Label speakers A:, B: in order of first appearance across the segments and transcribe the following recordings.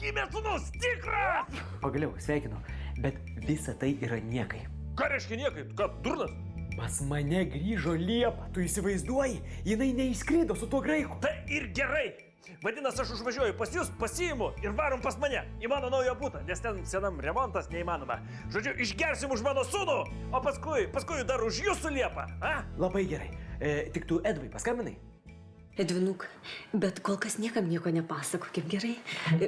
A: gimė sūnus, tikras!
B: Pagaliau, sveikinu, bet visa tai yra niekai.
A: Ką reiškia niekai? Ką, durnas?
B: Pas mane grįžo Liepa, tu įsivaizduoji, jinai neišskrido su tuo graiku.
A: Tai ir gerai. Vadinasi, aš užvažiuoju pas jūs, pasiimu ir varom pas mane į mano naują butą, nes ten senam remontas neįmanoma. Žodžiu, išgersim už mano sūnų, o paskui dar už jūsų Liepą. A?
B: Labai gerai. Tik tu Edvai paskambinai?
C: Edvinuk, bet kol kas niekam nieko nepasakokim, gerai?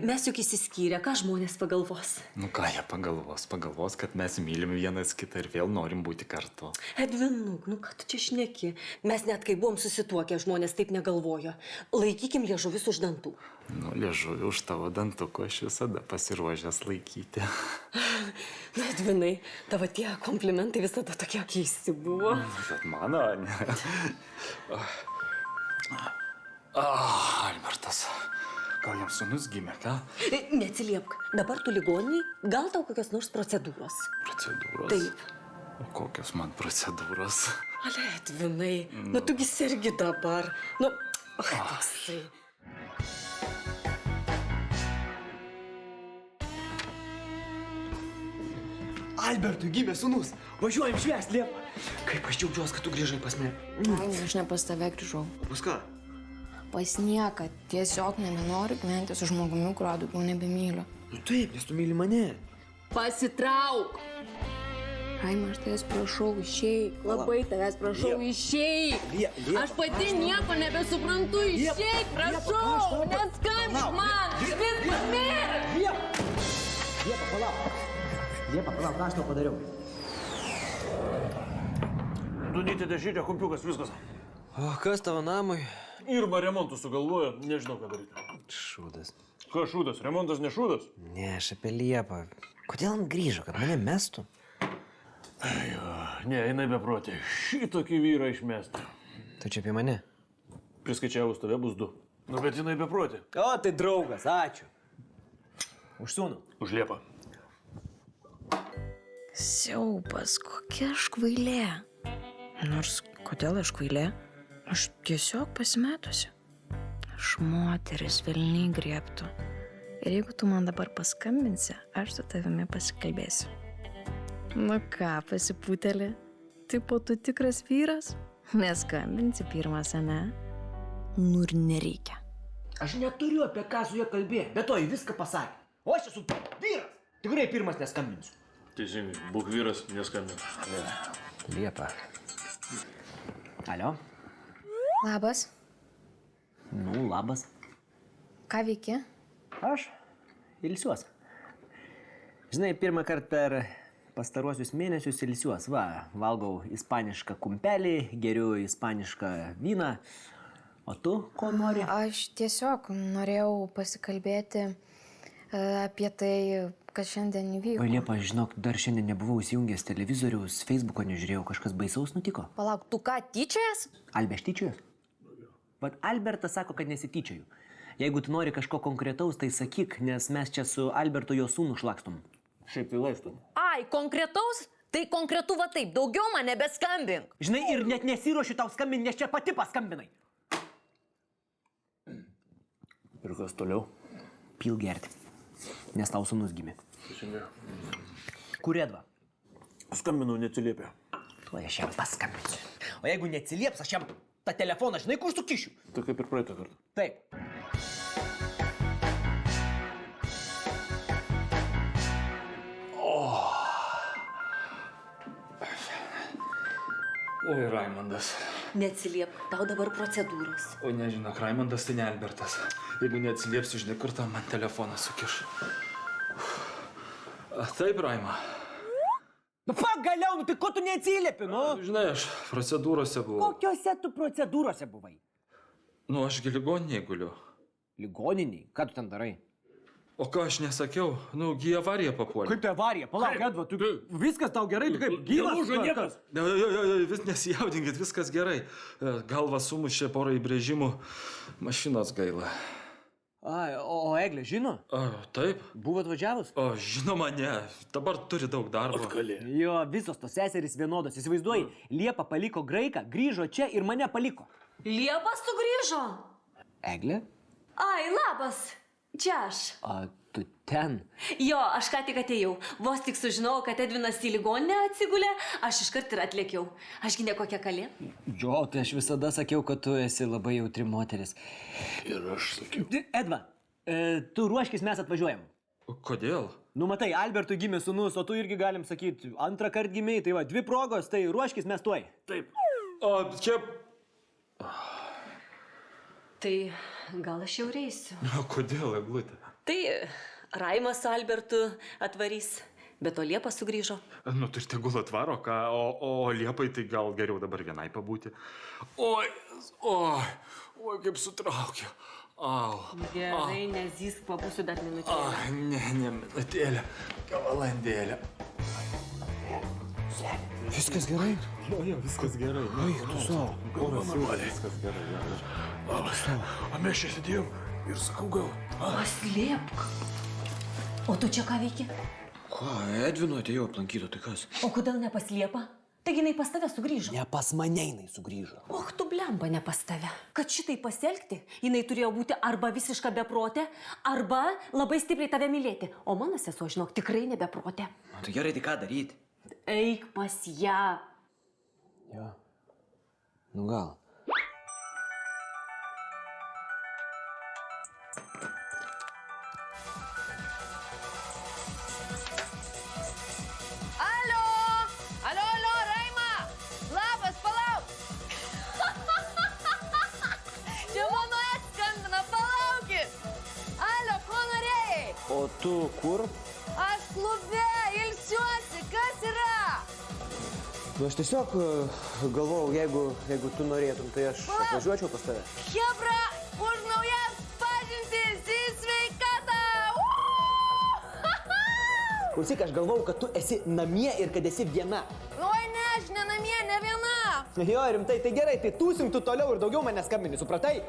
C: Mes juk įsiskyrę, ką žmonės pagalvos.
D: Nu ką jie pagalvos, kad mes mylim vienas kitą ir vėl norim būti kartu.
C: Edvinuk, nu ką tu čia šneki? Mes net kai buvom susituokę, žmonės taip negalvojo. Laikykim liežuvis už dantų.
D: Nu, liežuvį už tavo dantuko aš visada pasiruošęs laikyti.
C: Na, Edvinai, tavo tie komplimentai visada tokie keisti buvo.
D: Bet mano, ne. Albertas, gal jam sūnus gimė, ką?
C: Neatsiliepk, dabar tu ligoniai, gal tau kokios nors procedūros?
D: Procedūros?
C: Taip.
D: O kokios man procedūros?
C: Ale, Edvinai, nu tugi sergi dabar. Nu, koksai.
B: Albertui gimė sūnus, važiuojam švęst Liepą. Kaip aš džiaugiuosi, kad tu grįžai pas mane.
E: Ai, aš ne pas tave grįžau.
B: Pas ką?
E: Pas nieką. Tiesiog nenoriu gyventi su žmogumi, kurio daugiau nebemyliu.
B: Nu taip, nes tu myli mane.
E: Pasitrauk! Raima, aš tavęs prašau, išeik. Labai tavęs prašau, išeik.
B: Liepa,
E: Aš pati nieko nebesuprantu, išeik, prašau. Neskambink man. Viskas mirk.
B: Liepa, palauk. Liepa, palauk, ką aš tau padariau?
A: Dunytė dėžytė, kompiukas, viskas.
F: O kas tavo namui?
A: Irma remontų sugalvojo, nežinau ką daryti.
F: Šūdas.
A: Ką šūdas? Remontas ne šūdas?
F: Ne, aš apie Liepą. Kodėl jam grįžo, kad mane mestų?
A: Ne, jinai beprotė. Šitokį vyrą išmesti.
F: Tu čia apie mane?
A: Priskaičiavus tave bus 2. Nu, bet jinai beprotė.
B: O, tai draugas, ačiū. Už sūnų.
A: Už Liepą.
E: Siaubas, kokia aš kvailė. Nors kodėl aš kvailė? Aš tiesiog pasimetusi. Aš moteris velniai griebtų. Ir jeigu tu man dabar paskambinsi, aš su tavimi pasikalbėsiu. Nu ką, pasipūtelė? Tipo, tu tikras vyras? Neskambinsi pirmas, ane? Nu ir nereikia.
B: Aš neturiu apie ką su juo kalbėti, bet to jį viską pasakė. O aš esu vyras. Tikrai pirmas neskambinsiu.
A: Teisingai, būk vyras, neskambink.
B: Liepa. Alio?
E: Labas.
B: Nu, labas.
E: Ką veiki?
B: Aš ilsiuos. Žinai, pirmą kartą per pastaruosius mėnesius ilsiuos. Va, valgau ispanišką kumpelį, geriu ispanišką vyną. O tu ko nori?
E: Aš tiesiog norėjau pasikalbėti apie tai, kas šiandien įvyko.
B: O Liepa, žinok, dar šiandien nebuvau įsijungęs televizoriaus, Facebooko nežiūrėjau, kažkas baisaus nutiko.
E: Palauk, tu ką, tyčiojas?
B: Albe, aš tyčiojas? Vat Albertas sako, kad nesityčioju. Jeigu tu nori kažko konkretaus, tai sakyk, nes mes čia su Albertu jo sūnų šlakstom. Šiaip tai laistum.
C: Ai, konkretaus? Tai konkretu va taip, daugiau man nebeskambink.
B: Žinai, ir net nesiruošiu tau skambinti, nes čia pati paskambinai.
A: Ir kas toliau?
B: Pil gerti, nes tau sūnus gimė. Kur Edva?
A: Skambinau, neatsiliepė.
B: Tuoj aš jam paskambinsiu. O jeigu neatsilieps, aš jam tą telefoną, žinai, kur sukišiu?
A: Tai kaip ir praeitą kartą.
B: Taip.
D: Oi, Raimondas.
C: Neatsiliep, tau dabar procedūros.
D: O nežinok, Raimondas tai ne Albertas. Jeigu neatsiliepsiu, žinai, kur tau man telefoną sukiš. Taip, Raima.
B: Nu pagaliau, nu tai ko tu neatsiliepi, nu?
D: Žinai, aš procedūrose buvau.
B: Kokiose tu procedūrose buvai?
D: Nu, aš gi ligoninėje guliu.
B: Ligoniniai? Ką tu ten darai?
D: O ką aš nesakiau? Nu, gi avarija papuolė.
B: Kaip tai avarija? Palauk, Edva, tu viskas tau gerai, tu kaip gyvas?
A: Nelūžo niekas.
D: Vis nesijaudinkit, viskas gerai. Galva sumušė porą įbrėžimų, mašinos gaila.
B: Ai, o Eglė žino?
D: Taip.
B: Buvo atvažiavus?
D: O, žinoma, ne. Dabar turi daug darbo.
B: Jo, visos tos seserys vienodos. Įsivaizduoji, Liepa paliko graiką, grįžo čia ir mane paliko.
C: Liepa sugrįžo.
B: Eglė?
C: Ai, labas. Čia aš.
B: tu ten?
C: Jo, aš ką tik atėjau. Vos tik sužinojau, kad Edvinas į ligoninę atsigulė, aš iškart ir atlėkiau. Ašgi ne kokia kalė.
B: Jo, tai aš visada sakiau, kad tu esi labai jautri moteris.
D: Ir aš sakiau.
B: Edva, tu ruoškis, mes atvažiuojam.
D: Kodėl?
B: Nu matai, Albertui gimė sūnus, o tu irgi galim sakyti, antrą kartą gimiai, tai va, 2 progos, tai ruoškis, mes tuoj.
A: Taip.
D: O čia...
C: Tai gal aš jau reisiu.
D: O kodėl, Eglutė?
C: Tai Raimas su Albertu atvarys, bet o Liepa sugrįžo.
D: Nu, tai ir tegul atvaro, ką, o Liepai tai gal geriau dabar vienai pabūti. Oi, kaip sutraukia. Au.
C: Gerai, nezysk, pabūsiu dar minutę.
D: Ne minutėlę, valandėlę.
F: Viskas gerai?
D: Jo, viskas gerai.
F: Ai, tu savo.
D: Oras jau, viskas gerai.
A: O mes čia sėdėjom ir sakau gal.
C: Paslėpk. O tu čia ką veiki?
F: Ką, Edvino atėjo aplankyti, tai kas?
C: O kodėl ne pas Liepą? Taigi jinai pas tave sugrįžo.
F: Ne pas mane jinai sugrįžo.
C: Och, tu blemba ne pas tave. Kad šitai pasielgti, jinai turėjo būti arba visiška beprotė, arba labai stipriai tave mylėti. O mano sesuo, žinok, tikrai ne beprotė.
F: Nu, tai gerai, tai ką daryti?
C: Eik pas ją.
F: Jo. Nu gal.
G: Alio, Raima! Labas, palauk! Čia mano atskambina, palaukit! Alio, ko norėjai?
F: O tu kur?
G: Aš klube, ilsiuosi, kas yra?
F: Nu, aš tiesiog galvojau, jeigu tu norėtum, tai aš atvažiuočiau pas tave.
G: Hebra, už naujas pažintis į sveikatą!
F: Klausyk, aš galvojau, kad tu esi namie ir kad esi viena.
G: Oi, ne, aš ne namie, ne viena.
F: Jo, rimtai, tai gerai, tai tūsim tu toliau ir daugiau mane skambini, supratai?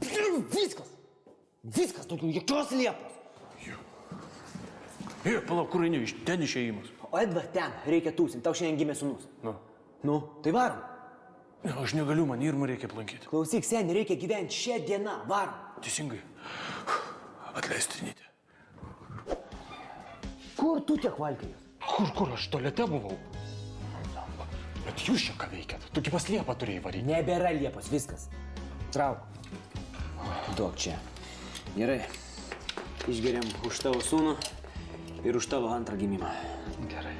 F: Viskas! Viskas, daugiau jokios Liepos!
A: Palauk, kur eini, iš ten išėjimas.
F: O Edva, ten, reikia tūsim, tau šiandien gimė sūnus. Nu, tai varom.
A: Aš negaliu, man Irmą reikia aplankyti.
F: Klausyk, seni, reikia gyventi šią dieną, varom.
A: Teisingai. Atleistinytė.
F: Kur tu tiek valkėjus?
A: Kur, aš tualete buvau. Bet jūs čia ką veikėt? Tu pas Liepą turėjai varyti.
F: Nebėra Liepos, viskas. Trauk. Duok čia. Gerai. Išgeriam už tavo sūnų ir už tavo antrą gimimą.
A: Gerai.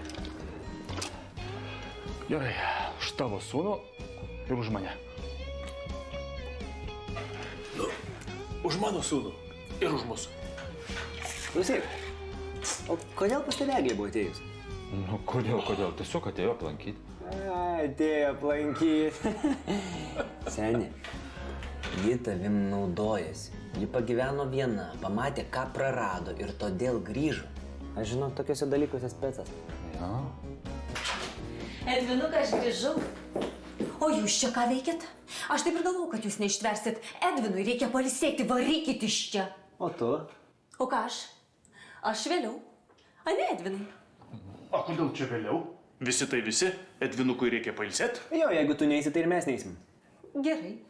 A: Gerai, už tavo sūnų ir už mane. Nu, už mano sūnų ir už mūsų.
B: Klausyk, o kodėl pas tave Eglė buvo atėjus?
D: Nu, kodėl? Tiesiog atėjo aplankyti.
B: Atėjo aplankyti. Seni, ji tavim naudojasi. Ji pagyveno viena, pamatė, ką prarado ir todėl grįžo. Aš žinau, tokiuose dalykuose specas.
D: Ja.
C: Edvinuka, aš grįžau. O jūs čia ką veikėt? Aš taip ir galvau, kad jūs neištversit. Edvinui reikia pailsėti, varykit iš čia.
B: O tu?
C: O ką aš? Aš vėliau. A ne, Edvinai?
A: O kodėl čia vėliau? Visi tai visi, Edvinukui reikia pailsėti.
B: Jo, jeigu tu neisi, tai ir mes neisim.
C: Gerai.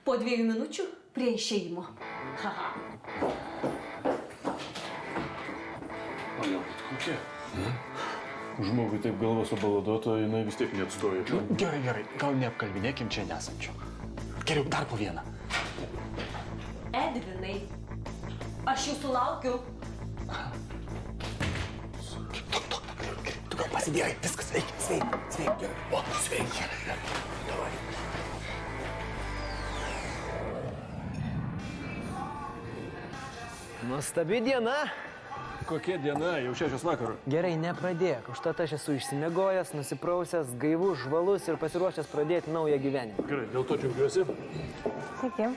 C: Po 2 minučių prie išėjimo. Haha.
A: Kokia? Žmogui taip galva subaladuoto, jinai vis tiek neatstoja. Gerai, gal neapkalbinėkim čia nesančių. Geriau dar po vieną.
C: Edvinai, aš jūsų laukiu.
A: Tu gal pasidėrai, viskas veikia. Sveik. O, sveik. Davai.
B: Nuostabi diena.
A: Kokia diena, jau 6 vakaro.
B: Gerai, nepradėk. Užtat aš esu išsimiegojęs, nusiprausęs, gaivus, žvalus ir pasiruošęs pradėti naują gyvenimą.
A: Gerai, dėl to džiaugiuosi.
H: Sveiki.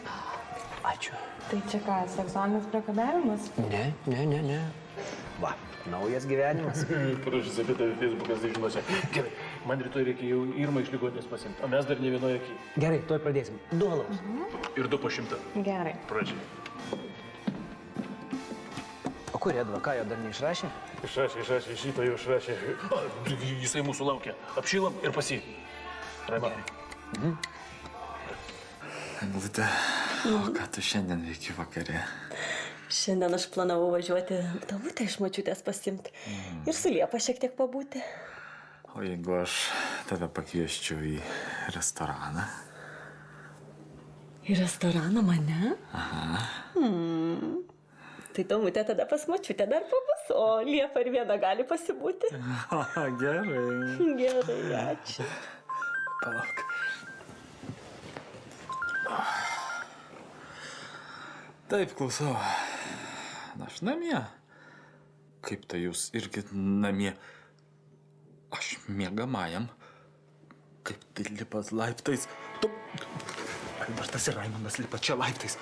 B: Ačiū.
H: Tai čia ką, seksualinis priekabiavimas?
B: Ne. Va, naujas gyvenimas.
A: Parašys apie tave Facebookas, tai žinosi. Gerai, man rytoj reikia jau Irmą iš ligoninės pasimti, o mes dar ne vienoje akyje.
B: Gerai, tuoj pradėsim. 2 alaus.
A: Ir 2 po 100.
H: Gerai.
A: Pradžiai.
B: O kur Edva, ką jo dar neišrašė?
A: Išrašė, šitą jau išrašė. Jisai mūsų laukia. Apšilam ir pasi. Raima.
D: Eglutė, o ką tu šiandien veiki vakare?
C: Šiandien aš planavau važiuoti Davutę iš močiutės pasimti. Ir su Liepa šiek tiek pabūti.
D: O jeigu aš tave pakvieščiau į restoraną?
C: Į restoraną mane? Aha. Tai Davutė tada pas močiutę dar pabus, o Liepa ir viena gali pasibūti.
D: Gerai.
C: Gerai, ačiū.
D: Palauk. Taip, klausau. Aš namie. Kaip tai jūs irgi namie? Aš miegamajam. Kaip tai lipas laiptais. Tu... Albertas ir Raimondas lipa čia laiptais.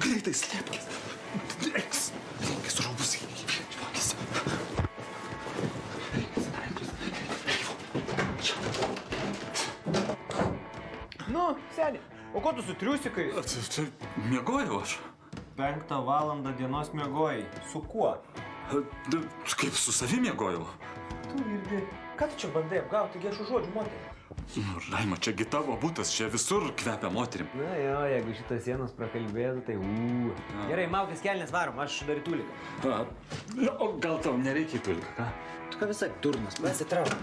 D: Greitai slėpas. Reiks. Reiks rūbus. Juokis.
B: Nu, seni, o ko tu su triusikais?
D: Čia miegojau aš.
B: 5 valandą dienos miegojai. Su kuo?
D: Kaip su savimi miegojau.
B: Tu irgi. Ką tu čia bandai apgauti, taigi aš užuodžiu moterį.
D: Nu, Raima, čiagi tavo butas, čia visur kvepia moterim.
B: Na jo, jeigu šitas sienas prakalbėtų, tai Gerai, maukis kelnes varom, aš dar į tuliką.
D: O gal tau nereikia tuliką, ką?
B: Tu ką visai durnas, pasitrauk.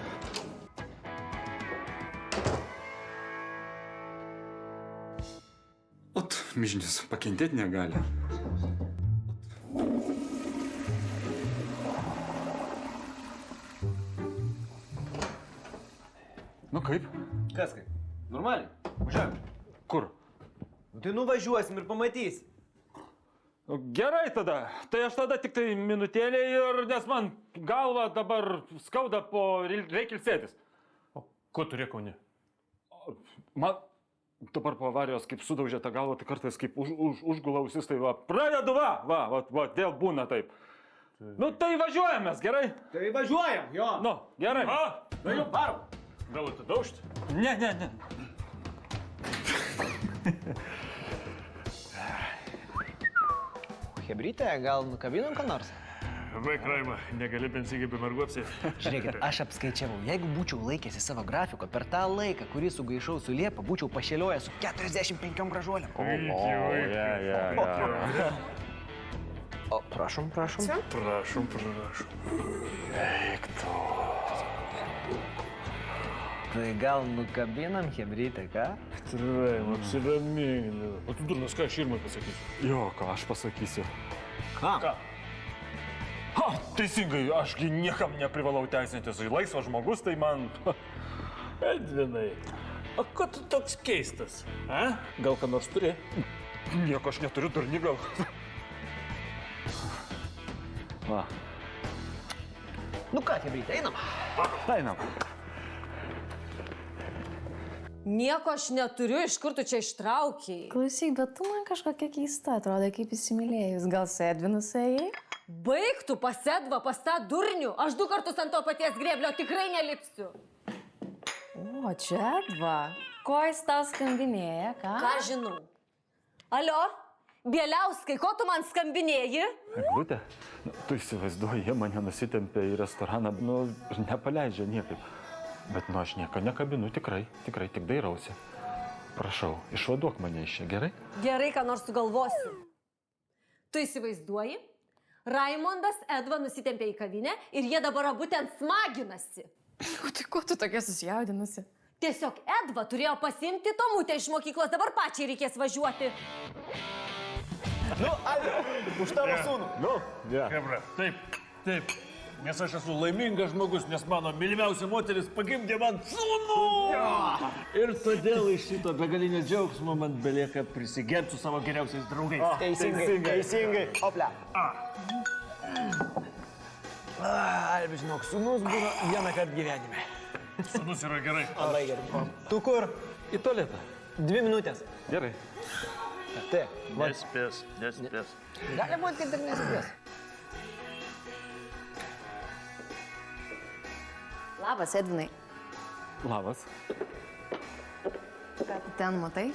D: Ot, mižnis, pakentėti negali. Nu kaip?
B: Kas kaip? Normaliai. Važiuojam.
D: Kur?
B: Tai nuvažiuosim ir pamatysim.
A: Gerai tada. Tai aš tada tik tai minutėlė ir nes man galva dabar skauda po reikia ilsėtis. O ko tu rėkauni? Man dabar po avarijos kaip sudaužė tą galvą, tai kartais kaip užgula ausis, tai va, pradedu va, vėl būna taip. Nu tai važiuojam mes, gerai?
B: Tai važiuojam, jo.
A: Nu, gerai.
B: Nu jau, varom.
A: Gal atidaužti? Ne.
B: Hebrytė, gal nukabinom ką nors?
A: Vaik, Raima, negali pensigai be mergų apsėti.
B: Žiūrėkit, aš apskaičiavau, jeigu būčiau laikęsi savo grafiko, per tą laiką, kurį sugaišau su Liepa, būčiau pašėliojęs su 45 gražuolėm. O, prašom.
A: Prašom. Eik tu.
B: Tai gal nukabinam Hebrytę, ką?
A: Raima, apsiramink. O tu durnas, ką aš Irmai pasakysiu?
D: Jo, ką aš pasakysiu.
B: Ką?
A: Ha, teisingai, ašgi niekam neprivalau teisintis. Laisvas žmogus, tai man... Edvinai, o ko tu toks keistas? A? Gal ką nors turi?
D: Nieko aš neturiu, durni gal. Va.
B: Nu ką, Hebrytė, einam?
D: Einam.
C: Nieko aš neturiu, iš kur tu čia ištraukiai?
H: Klausyk, bet tu man kažkokia keista, atrodo kaip įsimylėjus. Gal su Edvinu suėjai?
C: Baigtų pas Edvą, pas tą durnių. Aš 2 kartus ant to paties grėblio tikrai nelipsiu.
H: O, čia Edva. Ko jis tau skambinėja, ką?
C: Ką žinau? Alio, Bieliauskai, ko tu man skambinėji?
D: Eglutė, tu įsivaizduoji, jie mane nusitempė į restoraną, ir nepaleidžia niekaip. Bet aš nieko nekabinu, tikrai, tik dairausi. Prašau, išvaduok mane iš čia, gerai?
C: Gerai, ką nors sugalvosi. Tu įsivaizduoji? Raimondas Edvą nusitempė į kavinę ir jie dabar abu ten smaginasi.
H: O tai ko tu tokia susijaudinusi?
C: Tiesiog Edva turėjo pasiimti Tomutę iš mokyklos, dabar pačiai reikės važiuoti.
B: Nu, Alvio, už tavo sūnų.
A: Nu, Hebra, taip. Nes aš esu laimingas žmogus, nes mano mylimiausia moteris pagimdė man sūnų. Ir todėl iš šito begalinio džiaugsmo man belieka prisigerbti su savo geriausiais draugais.
B: Teisingai. Oplia. Alvi, žinok, sūnus būna vieną kartą gyvenime.
A: Sūnus yra gerai.
B: Labai gerai. Tu kur?
D: Į tualetą.
B: 2 minutės.
D: Gerai.
B: Tai,
A: Nespės.
B: gali būti, kad ir nespės.
H: Labas, Edvinai.
D: Labas.
H: Ką tu ten matai?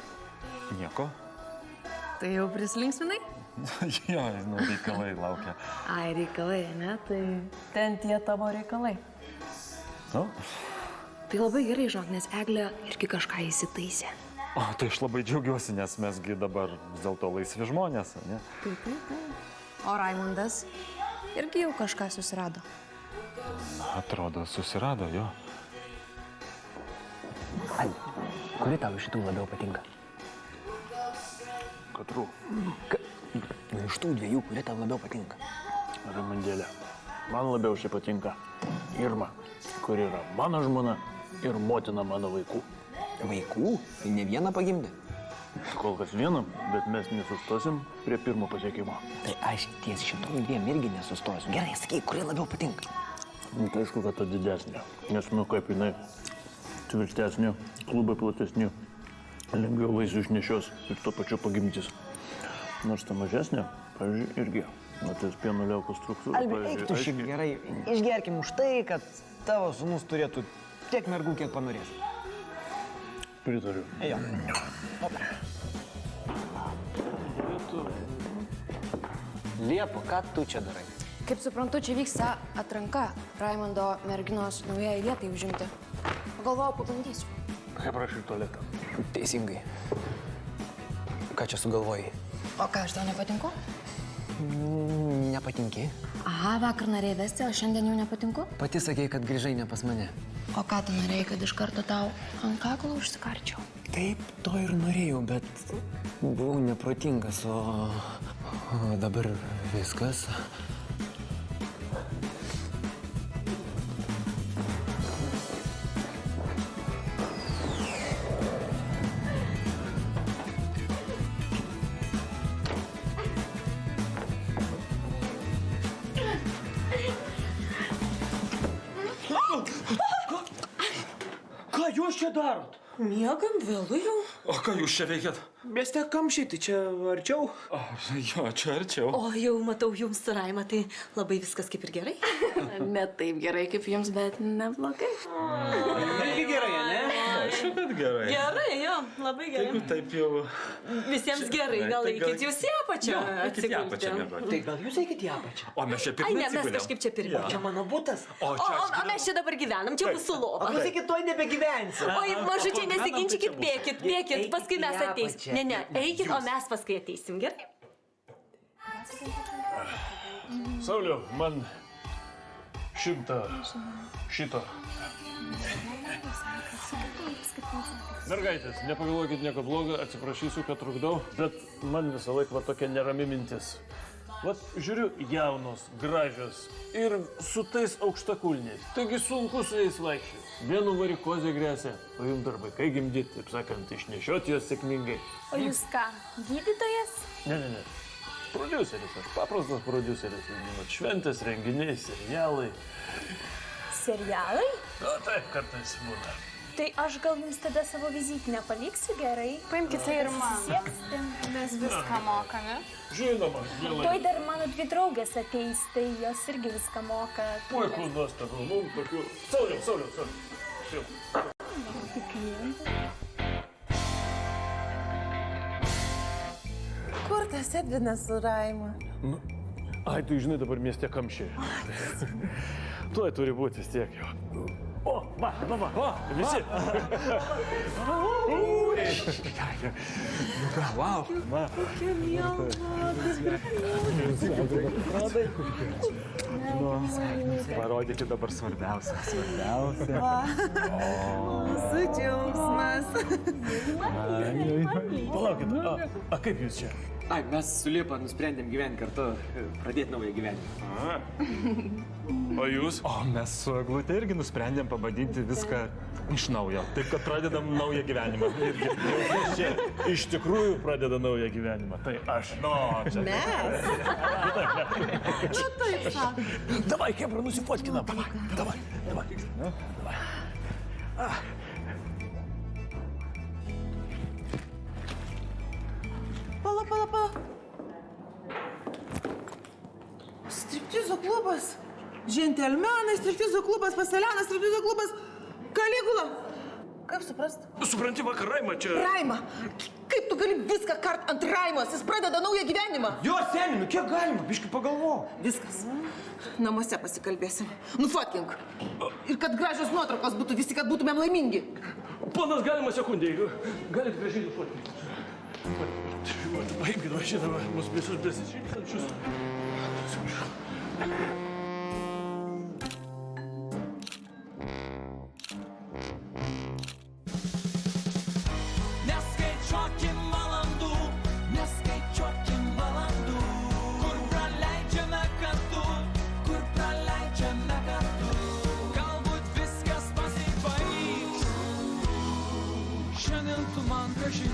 D: Nieko.
H: Tai jau prislinksminai?
D: Jo, reikalai laukia.
H: Ai, reikalai, ne? Tai ten tie tavo reikalai.
D: Nu?
E: Tai labai gerai, žinok, nes Eglė irgi kažką įsitaisė.
D: O, tai aš labai džiaugiuosi, nes mesgi dabar vis dėlto laisvi žmonės, ne?
H: Taip.
E: O Raimundas irgi jau kažką susirado.
D: Atrodo, susirado jo.
B: Ai, kuri tau iš šitų labiau patinka?
I: Katrų.
B: Iš tų dviejų, kuri tau labiau patinka?
I: Raimundėlė. Man labiausiai patinka Irma, kuri yra mano žmona ir motina mano vaikų.
B: Vaikų? Tai ne vieną pagimdė?
I: Kol kas vienam, bet mes nesustosim prie pirmo pasiekimo.
B: Tai aš ties šitom dviem irgi nesustosiu. Gerai, sakyk, kuri labiau patinka?
I: Nu, tai aišku, kad ta didesnė. Nes, kaip jinai tvirtesnė, klubai platesni, lengviau vaisių išnešios ir tuo pačiu pagimdys. Nors ta mažesnė, pavyzdžiui, irgi. Matės pieno liaukų struktūrą.
B: Albi, eik tu šiaip gerai. Išgerkim už tai, kad tavo sūnus turėtų tiek mergų, kiek panorės.
I: Pritariu.
B: Ejo. Liepa, ką tu čia darai?
E: Kaip suprantu, čia vyksta atranka Raimundo merginos naujai vietai užimti. Pagalvojau, pabandysiu.
I: Kaip rašai tualetą?
B: Teisingai. Ką čia sugalvojai?
E: O ką, aš tau nepatinku?
B: Nepatinki?
E: Aha, vakar norėjai vesti, o šiandien jau nepatinku?
B: Pati sakei, kad grįžai ne pas mane.
E: O ką tu norėjai, kad iš karto tau ant kaklo užsikarčiau?
B: Taip, to ir norėjau, bet buvau neprotingas, o dabar viskas.
A: Ką jūs čia darot?
C: Miegam vėlai jau.
D: O ką jūs čia veikiat?
B: Mieste kamščiai, tai čia arčiau.
D: O, jo, čia arčiau.
C: O jau matau jums su Raima, tai labai viskas kaip ir gerai.
E: Ne taip gerai kaip jums, bet neblogai.
B: Irgi gerai, ne?
D: Aišku, kad gerai.
C: Gerai, jo, labai gerai.
D: Jeigu taip jau...
C: Visiems gerai, gal
D: Tai gal-
C: eikit jūs į apačią.
D: Eikit į apačią miegoti.
B: Tai gal jūs eikit į apačią?
D: O mes čia
C: Ai,
D: pirmi
C: ne, mes
D: atsigulėm.
C: kažkaip čia pirmi.
B: Čia mano butas.
D: O
C: O,
D: čia
C: o mes čia dabar gyvenam, čia mūsų lova.
B: Klausykit, tuoj nebegyvensi.
C: Oi, mažučiai, nesiginčykit, bėkit, paskui mes
B: į
C: ateisim.
B: apačią.
C: Ne, eikit, o mes paskui ateisim, gerai?
I: Sauliau, man 100 šito. Mergaitės, nepagalvokit nieko blogo, atsiprašysiu, kad trukdau, bet man visą laiką va tokia nerami mintis. Vat žiūriu, jaunos, gražios ir su tais aukštakulniais. Taigi sunku su jais vaikščioti. Vienu varikozė grėsia, o jums dar vaikai gimdyti, taip sakant, išnešioti juos sėkmingai.
G: O jūs ką, gydytojas?
I: Ne. Prodiuseris, aš paprastas prodiuseris. Vat šventės, renginiai, serialai.
G: Serialai?
I: O taip, kartais būna.
G: Tai aš gal jums tada savo vizitinę paliksiu gerai. Paimkite ir man. Mes viską mokame.
I: Žinoma,
G: Tuoj
I: mielai.
G: dar mano dvi draugės ateis, tai jos irgi viską moka.
I: Puiku, nuostabu. Mums tokių... Sauliau.
J: Kur tas Edvinas su Raima?
I: Ai, tu žinai, dabar mieste kamščiai. Tuoj turi būti vis tiek jau. O, va, visi.
B: Wow.
D: Parodykit dabar svarbiausia.
J: Mūsų džiaugsmas.
I: Palaukit, a kaip jūs čia?
B: Ai, mes su Liepa nusprendėm gyventi kartu, pradėti naują gyvenimą.
I: O jūs?
D: O mes su Eglute irgi nusprendėm pabandyti viską iš naujo. Taip, kad pradedam naują gyvenimą. Irgi.
I: Čia iš tikrųjų pradeda naują gyvenimą. Tai aš.
D: No, čia.
J: Mes? Nu taip, sako.
I: Davai, kebra, nusifotkinam. Davai.
J: Pala. Striptizo klubas. Džentelmenai, striptizo klubas, Paselianas, striptizo klubas. Kaligula. Kaip suprast?
I: Supranti, vakar Raima čia...
J: Raima. Kaip tu gali viską kart ant Raimos? Jis pradeda naują gyvenimą.
B: Jo, seni, nu kiek galima, biškai pagalvok.
J: Viskas. Namuose pasikalbėsim. Nufotkink. Ir kad gražios nuotraukos būtų, visi, kad būtumėm laimingi.
I: Ponas, galima sekundė, jeigu galit gražiai nufotkinti. Paimkit va šitą, mus visus besišypsančius.
K: Neskaičiuokim valandų, neskaičiuokim valandų, kur praleidžiame kartu, kur praleidžiame kartu. Galbūt viskas pasibaigs. Šiandien tu man graži,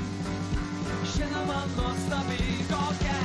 K: šiandien man nuostabi, kokia